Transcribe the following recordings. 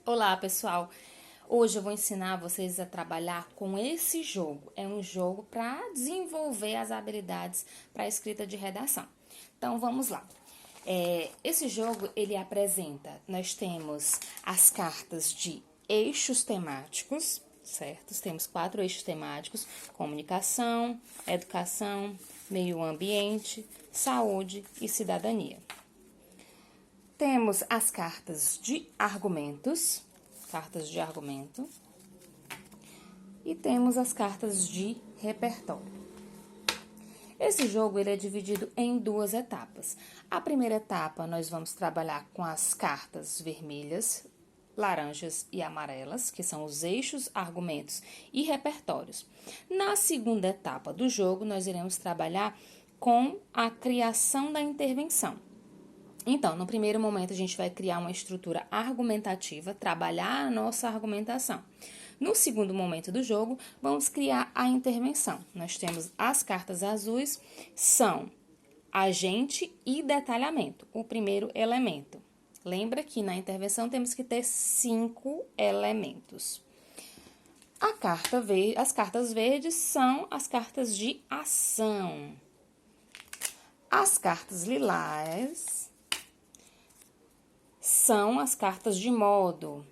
Olá, pessoal! Hoje eu vou ensinar vocês a trabalhar com esse jogo. É um jogo para desenvolver as habilidades para a escrita de redação. Então, vamos lá. Esse jogo, ele apresenta, nós temos as cartas de eixos temáticos, certo? Temos 4 eixos temáticos: comunicação, educação, meio ambiente, saúde e cidadania. Temos as cartas de argumento, e temos as cartas de repertório. Esse jogo ele é dividido em 2 etapas. A primeira etapa nós vamos trabalhar com as cartas vermelhas, laranjas e amarelas, que são os eixos, argumentos e repertórios. Na segunda etapa do jogo, nós iremos trabalhar com a criação da intervenção. Então, no primeiro momento, a gente vai criar uma estrutura argumentativa, trabalhar a nossa argumentação. No segundo momento do jogo, vamos criar a intervenção. Nós temos as cartas azuis, são agente e detalhamento, o primeiro elemento. Lembra que na intervenção temos que ter 5 elementos. As cartas verdes são as cartas de ação. As cartas lilás são as cartas de modo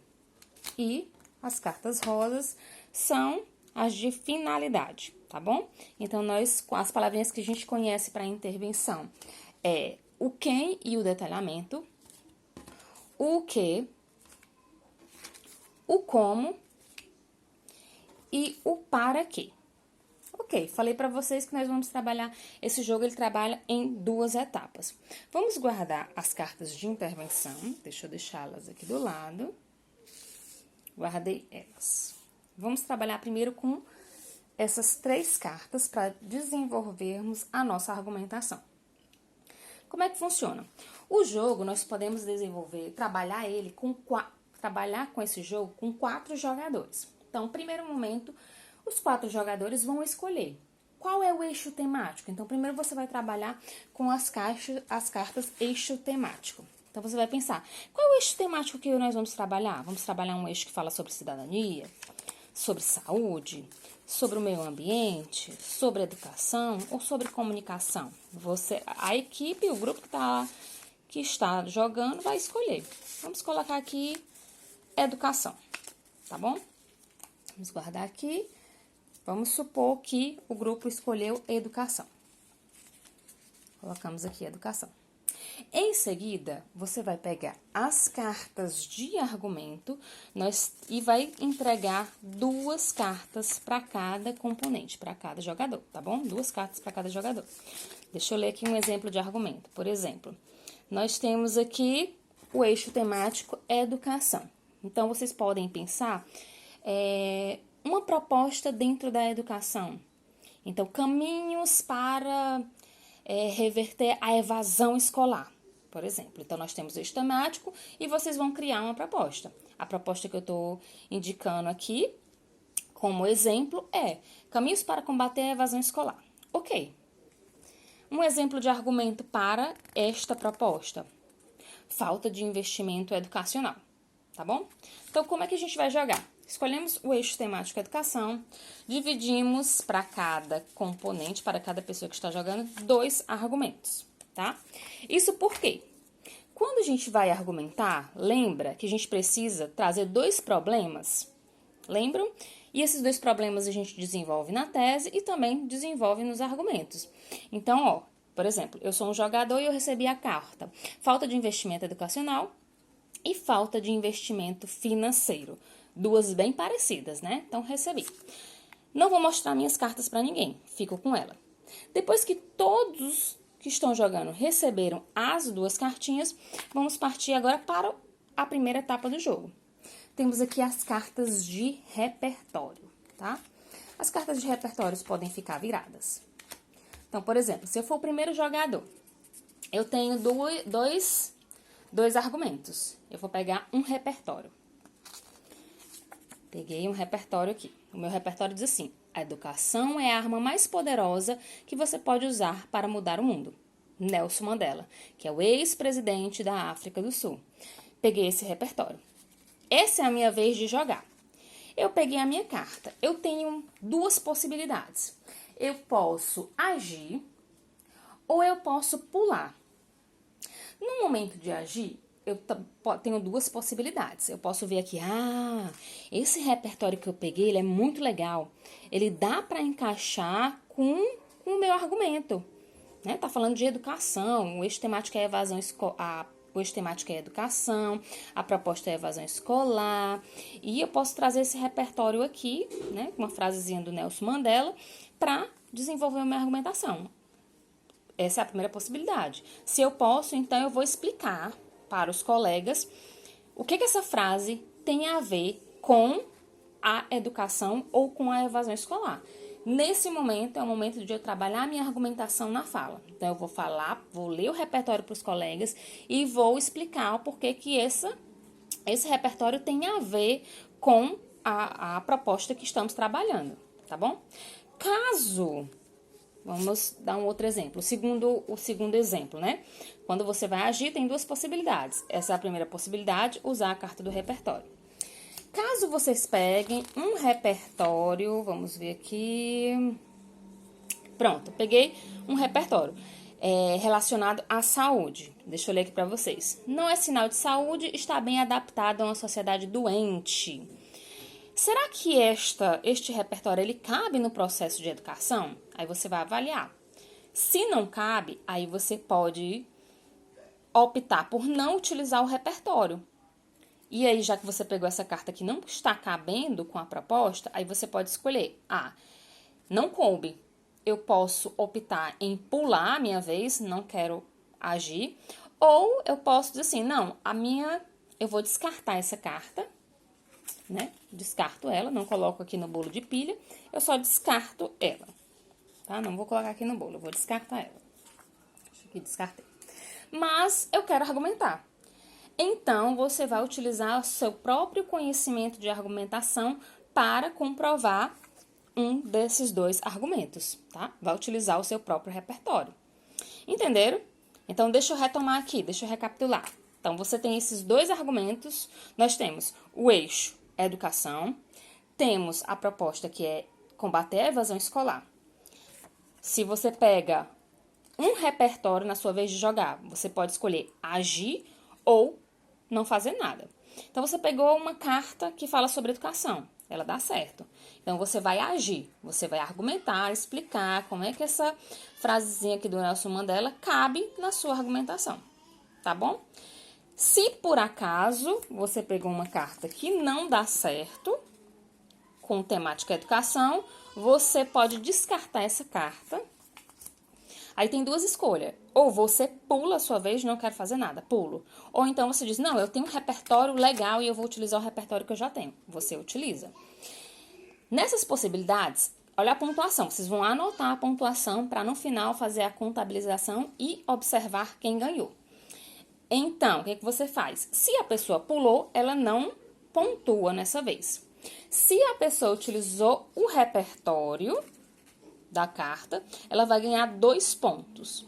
e as cartas rosas são as de finalidade, tá bom? Então, as palavrinhas que a gente conhece para intervenção é o quem e o detalhamento, o que, o como e o para quê. Ok, falei para vocês que nós vamos trabalhar, esse jogo ele trabalha em 2 etapas. Vamos guardar as cartas de intervenção, deixa eu deixá-las aqui do lado. Guardei elas. Vamos trabalhar primeiro com essas 3 cartas para desenvolvermos a nossa argumentação. Como é que funciona? O jogo nós podemos trabalhar com esse jogo com 4 jogadores. Então, no primeiro momento, os 4 jogadores vão escolher qual é o eixo temático. Então, primeiro você vai trabalhar com as cartas eixo temático. Então, você vai pensar, qual é o eixo temático que nós vamos trabalhar? Vamos trabalhar um eixo que fala sobre cidadania, sobre saúde, sobre o meio ambiente, sobre educação ou sobre comunicação? A equipe, o grupo que está jogando vai escolher. Vamos colocar aqui educação, tá bom? Vamos guardar aqui. Vamos supor que o grupo escolheu educação. Colocamos aqui educação. Em seguida, você vai pegar as cartas de argumento e vai entregar 2 cartas para cada componente, para cada jogador, tá bom? 2 cartas para cada jogador. Deixa eu ler aqui um exemplo de argumento. Por exemplo, nós temos aqui o eixo temático educação. Então, vocês podem pensar uma proposta dentro da educação. Então, caminhos para reverter a evasão escolar, por exemplo. Então, nós temos o eixo temático e vocês vão criar uma proposta. A proposta que eu estou indicando aqui, como exemplo, é caminhos para combater a evasão escolar. Ok. Um exemplo de argumento para esta proposta: falta de investimento educacional, tá bom? Então, como é que a gente vai jogar? Escolhemos o eixo temático educação, dividimos para cada componente, para cada pessoa que está jogando, 2 argumentos, tá? Isso por quê? Quando a gente vai argumentar, lembra que a gente precisa trazer 2 problemas? Lembram? E esses 2 problemas a gente desenvolve na tese e também desenvolve nos argumentos. Então, por exemplo, eu sou um jogador e eu recebi a carta: falta de investimento educacional e falta de investimento financeiro. 2 bem parecidas, né? Então, recebi. Não vou mostrar minhas cartas para ninguém, fico com ela. Depois que todos que estão jogando receberam as 2 cartinhas, vamos partir agora para a primeira etapa do jogo. Temos aqui as cartas de repertório, tá? As cartas de repertório podem ficar viradas. Então, por exemplo, se eu for o primeiro jogador, eu tenho dois argumentos. Eu vou pegar um repertório. Peguei um repertório aqui. O meu repertório diz assim: a educação é a arma mais poderosa que você pode usar para mudar o mundo. Nelson Mandela, que é o ex-presidente da África do Sul. Peguei esse repertório. essa é a minha vez de jogar. Eu peguei a minha carta. Eu tenho duas possibilidades. Eu posso agir ou eu posso pular. No momento de agir, eu tenho duas possibilidades. Eu posso ver aqui, esse repertório que eu peguei, ele é muito legal. Ele dá para encaixar com o meu argumento. Né? Tá falando de educação, o eixo temático é evasão escolar. O eixo temático é educação, a proposta é evasão escolar. E eu posso trazer esse repertório aqui, né, uma frasezinha do Nelson Mandela, para desenvolver a minha argumentação. Essa é a primeira possibilidade. Se eu posso, então eu vou explicar para os colegas o que essa frase tem a ver com a educação ou com a evasão escolar. Nesse momento, é o momento de eu trabalhar a minha argumentação na fala. Então, eu vou falar, vou ler o repertório para os colegas e vou explicar o porquê que esse repertório tem a ver com a proposta que estamos trabalhando, tá bom? Vamos dar um outro exemplo. O segundo exemplo, né? Quando você vai agir, tem duas possibilidades. Essa é a primeira possibilidade, usar a carta do repertório. Caso vocês peguem um repertório, vamos ver aqui. Pronto, peguei um repertório relacionado à saúde. Deixa eu ler aqui para vocês. Não é sinal de saúde, está bem adaptado a uma sociedade doente. Será que este repertório ele cabe no processo de educação? Aí você vai avaliar. Se não cabe, aí você pode optar por não utilizar o repertório. E aí, já que você pegou essa carta que não está cabendo com a proposta, aí você pode escolher. Não coube. Eu posso optar em pular a minha vez, não quero agir. Ou eu posso dizer assim, não, eu vou descartar essa carta, né? Descarto ela, não coloco aqui no bolo de pilha, eu só descarto ela, tá? Não vou colocar aqui no bolo, eu vou descartar ela. Deixa aqui, descartei. Mas eu quero argumentar. Então, você vai utilizar o seu próprio conhecimento de argumentação para comprovar um desses dois argumentos, tá? Vai utilizar o seu próprio repertório. Entenderam? Então, deixa eu retomar aqui, deixa eu recapitular. Então, você tem esses dois argumentos. Nós temos o eixo educação, temos a proposta que é combater a evasão escolar. Se você pega um repertório na sua vez de jogar, você pode escolher agir ou não fazer nada. Então, você pegou uma carta que fala sobre educação, ela dá certo. Então, você vai agir, você vai argumentar, explicar como é que essa frasezinha aqui do Nelson Mandela cabe na sua argumentação, tá bom? Se por acaso você pegou uma carta que não dá certo com temática educação, você pode descartar essa carta. Aí tem duas escolhas. Ou você pula a sua vez, não quero fazer nada, pulo. Ou então você diz, não, eu tenho um repertório legal e eu vou utilizar o repertório que eu já tenho. Você utiliza. Nessas possibilidades, olha a pontuação. Vocês vão anotar a pontuação para no final fazer a contabilização e observar quem ganhou. Então, o que você faz? Se a pessoa pulou, ela não pontua nessa vez. Se a pessoa utilizou o repertório da carta, ela vai ganhar 2 pontos.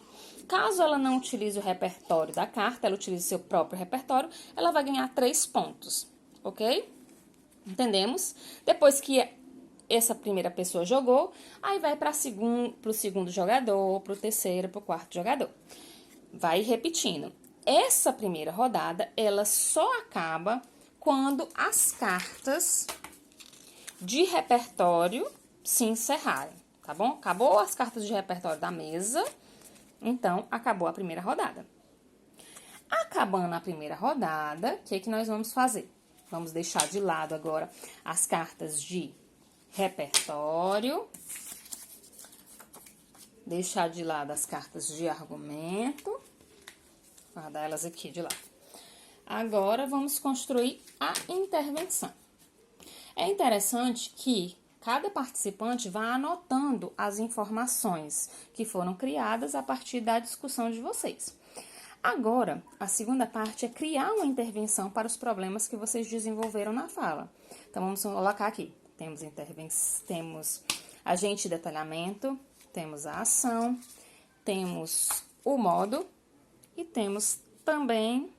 Caso ela não utilize o repertório da carta, ela utilize seu próprio repertório, ela vai ganhar 3 pontos, ok? Entendemos? Depois que essa primeira pessoa jogou, aí vai para o segundo jogador, para o terceiro, para o quarto jogador. Vai repetindo. Essa primeira rodada, ela só acaba quando as cartas de repertório se encerrarem, tá bom? Acabou as cartas de repertório da mesa, então acabou a primeira rodada. Acabando a primeira rodada, o que nós vamos fazer? Vamos deixar de lado agora as cartas de repertório, deixar de lado as cartas de argumento, guardar elas aqui de lado. Agora, vamos construir a intervenção. É interessante que cada participante vá anotando as informações que foram criadas a partir da discussão de vocês. Agora, a segunda parte é criar uma intervenção para os problemas que vocês desenvolveram na fala. Então, vamos colocar aqui. Temos agente de detalhamento, temos a ação, temos o modo e temos também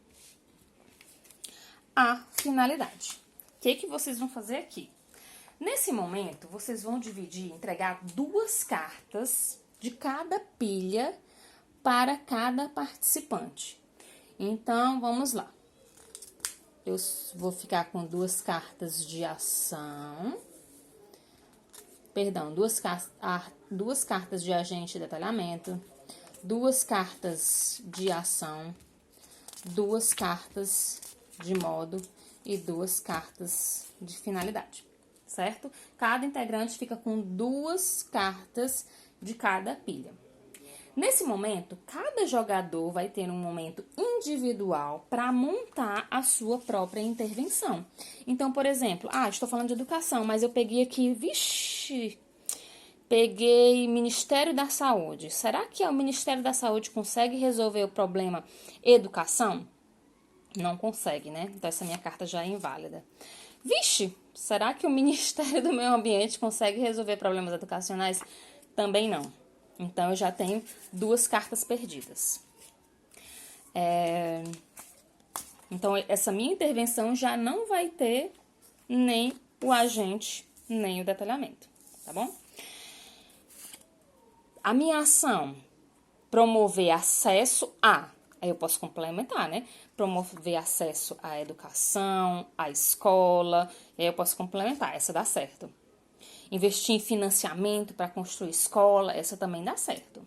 a finalidade. O que vocês vão fazer aqui? Nesse momento, vocês vão dividir, entregar 2 cartas de cada pilha para cada participante. Então, vamos lá. Eu vou ficar com 2 cartas de ação. Perdão, 2 cartas de agente e detalhamento, 2 cartas de ação, 2 cartas de modo e 2 cartas de finalidade, certo? Cada integrante fica com 2 cartas de cada pilha. Nesse momento, cada jogador vai ter um momento individual para montar a sua própria intervenção. Então, por exemplo, estou falando de educação, mas eu peguei aqui, peguei Ministério da Saúde. Será que o Ministério da Saúde consegue resolver o problema educação? Não consegue, né? Então, essa minha carta já é inválida. Será que o Ministério do Meio Ambiente consegue resolver problemas educacionais? Também não. Então, eu já tenho 2 cartas perdidas. Então, essa minha intervenção já não vai ter nem o agente, nem o detalhamento, tá bom? A minha ação, promover acesso a, aí eu posso complementar, né? Promover acesso à educação, à escola, e aí eu posso complementar, essa dá certo. Investir em financiamento para construir escola, essa também dá certo.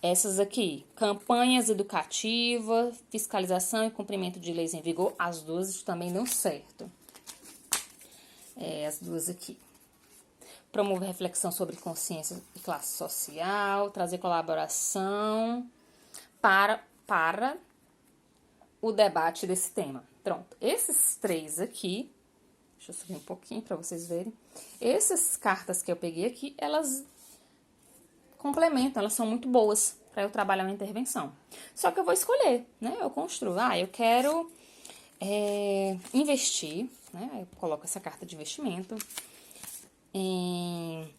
Essas aqui, campanhas educativas, fiscalização e cumprimento de leis em vigor, as 2 também dão certo. As 2 aqui. Promover reflexão sobre consciência e classe social, trazer colaboração para o debate desse tema. Pronto, esses 3 aqui, deixa eu subir um pouquinho para vocês verem. Essas cartas que eu peguei aqui, elas complementam, elas são muito boas para eu trabalhar uma intervenção. Só que eu vou escolher, né? Eu construo. Eu quero investir, né? Eu coloco essa carta de investimento em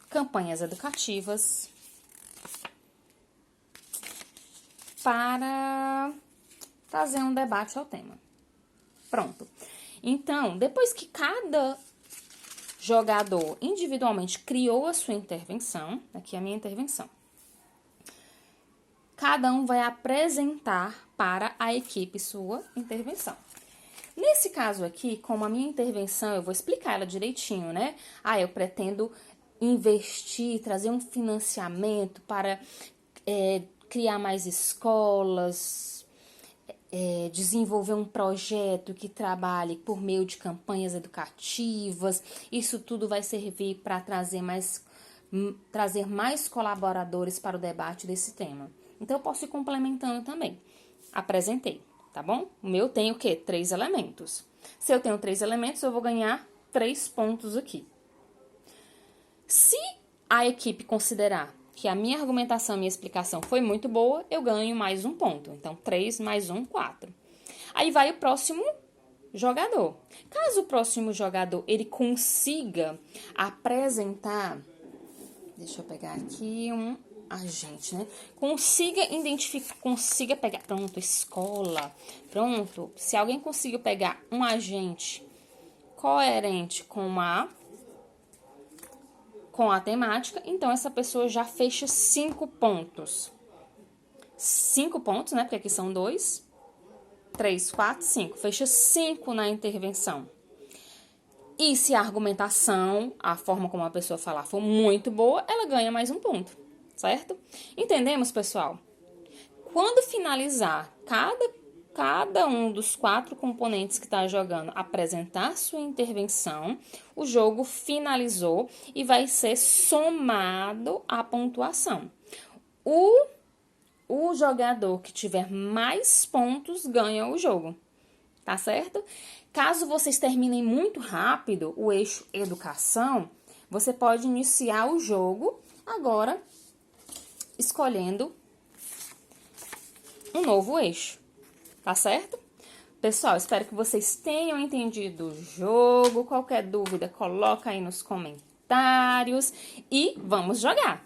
campanhas educativas para trazer um debate ao tema. Pronto. Então, depois que cada jogador individualmente criou a sua intervenção, aqui é a minha intervenção, cada um vai apresentar para a equipe sua intervenção. Nesse caso aqui, como a minha intervenção, eu vou explicar ela direitinho, né? Eu pretendo investir, trazer um financiamento para criar mais escolas, desenvolver um projeto que trabalhe por meio de campanhas educativas. Isso tudo vai servir para trazer mais colaboradores para o debate desse tema. Então, eu posso ir complementando também. Apresentei, tá bom? O meu tem o quê? 3 elementos. Se eu tenho 3 elementos, eu vou ganhar 3 pontos aqui. Se a equipe considerar que a minha argumentação, minha explicação foi muito boa, eu ganho mais 1 ponto. Então, 3 mais 1, 4. Aí vai o próximo jogador. Caso o próximo jogador ele consiga apresentar, deixa eu pegar aqui um agente, né? Consiga pegar, pronto, escola, pronto. Se alguém conseguir pegar um agente coerente com a temática, então essa pessoa já fecha 5 pontos. 5 pontos, né? Porque aqui são 2, 3, 4, 5. Fecha 5 na intervenção. E se a argumentação, a forma como a pessoa falar for muito boa, ela ganha mais 1 ponto, certo? Entendemos, pessoal? Quando finalizar cada um dos 4 componentes que está jogando apresentar sua intervenção, o jogo finalizou e vai ser somado a pontuação. O jogador que tiver mais pontos ganha o jogo, tá certo? Caso vocês terminem muito rápido o eixo educação, você pode iniciar o jogo agora escolhendo um novo eixo. Tá certo? Pessoal, espero que vocês tenham entendido o jogo. Qualquer dúvida, coloca aí nos comentários e vamos jogar!